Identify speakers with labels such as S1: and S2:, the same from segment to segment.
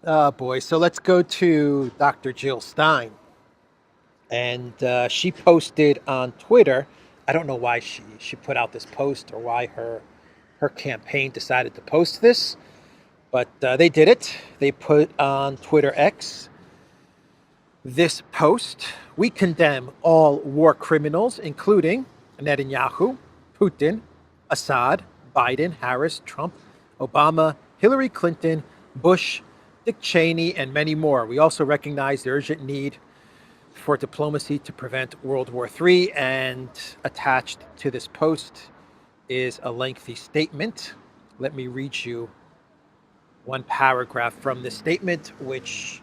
S1: Oh boy. So let's go to Dr. Jill Stein. And she posted on Twitter. I don't know why she put out this post or why her campaign decided to post this, but they did it. They put on Twitter X this post. We condemn all war criminals, including Netanyahu, Putin, Assad, Biden, Harris, Trump, Obama, Hillary Clinton, Bush, Dick Cheney, and many more. We also recognize the urgent need for diplomacy to prevent World War III. And attached to this post is a lengthy statement. Let me read you one paragraph from this statement, which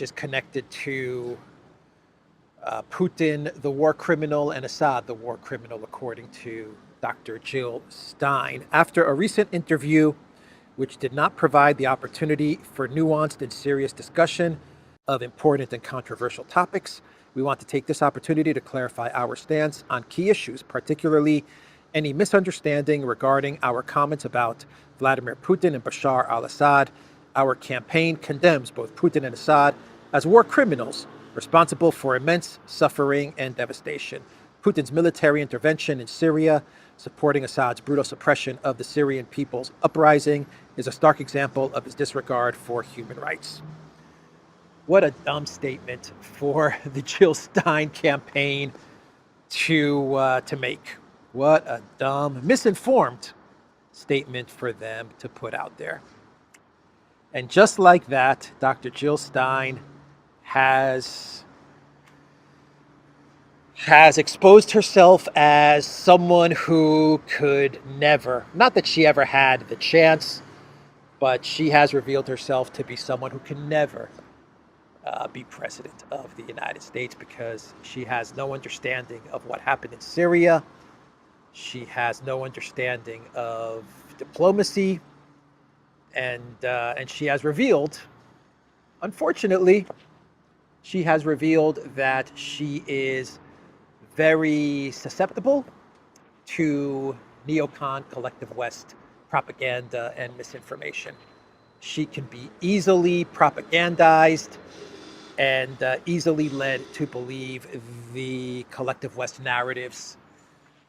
S1: is connected to Putin, the war criminal, and Assad, the war criminal, according to Dr. Jill Stein. After a recent interview, which did not provide the opportunity for nuanced and serious discussion of important and controversial topics, we want to take this opportunity to clarify our stance on key issues, particularly any misunderstanding regarding our comments about Vladimir Putin and Bashar al-Assad. Our campaign condemns both Putin and Assad as war criminals responsible for immense suffering and devastation. Putin's military intervention in Syria, supporting Assad's brutal suppression of the Syrian people's uprising, is a stark example of his disregard for human rights. What a dumb statement for the Jill Stein campaign to make. What a dumb, misinformed statement for them to put out there. And just like that, Dr. Jill Stein has exposed herself as someone who could never, not that she ever had the chance, but she has revealed herself to be someone who can never be president of the United States because she has no understanding of what happened in Syria. She has no understanding of diplomacy, and she has revealed, unfortunately, she has revealed that she is very susceptible to neocon collective West propaganda and misinformation. She can be easily propagandized and easily led to believe the collective West narratives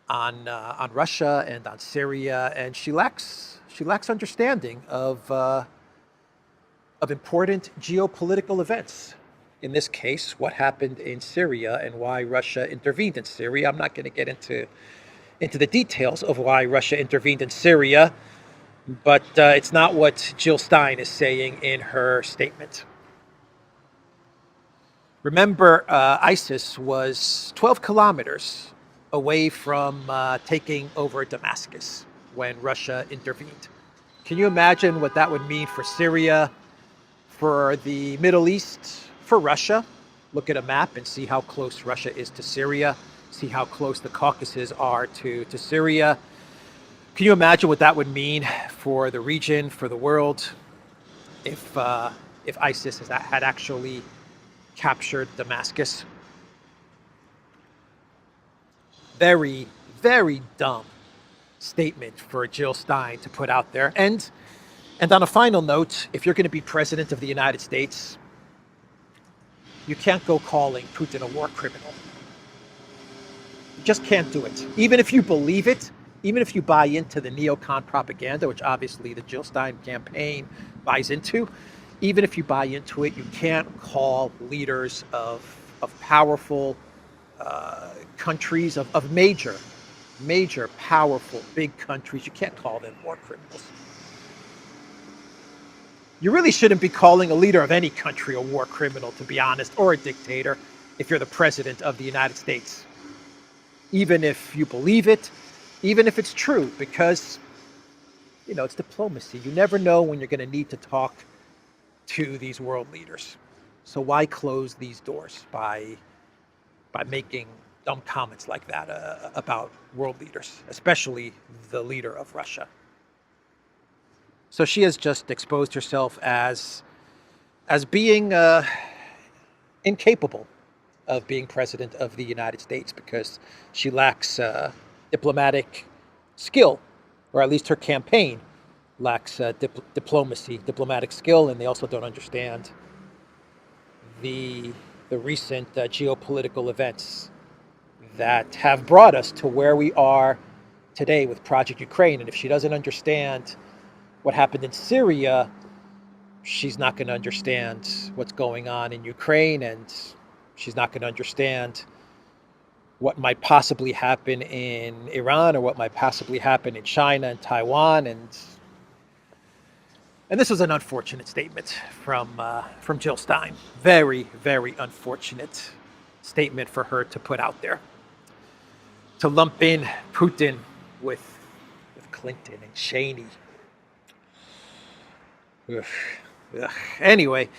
S1: on Russia and on Syria, and she lacks understanding of important geopolitical events. In this case, what happened in Syria and why Russia intervened in Syria. I'm not going to get into the details of why Russia intervened in Syria, but it's not what Jill Stein is saying in her statement. Remember, ISIS was 12 kilometers away from taking over Damascus when Russia intervened. Can you imagine what that would mean for Syria, for the Middle East, for Russia? Look at a map and see how close Russia is to Syria. See how close the Caucasus are to Syria. Can you imagine what that would mean for the region, for the world, if ISIS had actually captured Damascus? Very, very dumb statement for Jill Stein to put out there. And on a final note, if you're going to be president of the United States, you can't go calling Putin a war criminal. You just can't do it. Even if you believe it, even if you buy into the neocon propaganda, which obviously the Jill Stein campaign buys into, even if you buy into it, you can't call leaders of powerful countries, of major, powerful, big countries, you can't call them war criminals. You really shouldn't be calling a leader of any country a war criminal, to be honest, or a dictator if you're the president of the United States. Even if you believe it, even if it's true, because, it's diplomacy. You never know when you're going to need to talk to these world leaders. So why close these doors by making dumb comments like that about world leaders, especially the leader of Russia? So she has just exposed herself as being incapable of being president of the United States because she lacks diplomatic skill, or at least her campaign lacks diplomatic skill, and they also don't understand the recent geopolitical events that have brought us to where we are today with Project Ukraine. And if she doesn't understand what happened in Syria, she's not going to understand what's going on in Ukraine, and she's not going to understand what might possibly happen in Iran or what might possibly happen in China and Taiwan. And this was an unfortunate statement from Jill Stein. Very, very unfortunate statement for her to put out there. To lump in Putin with Clinton and Cheney. Ugh. Anyway,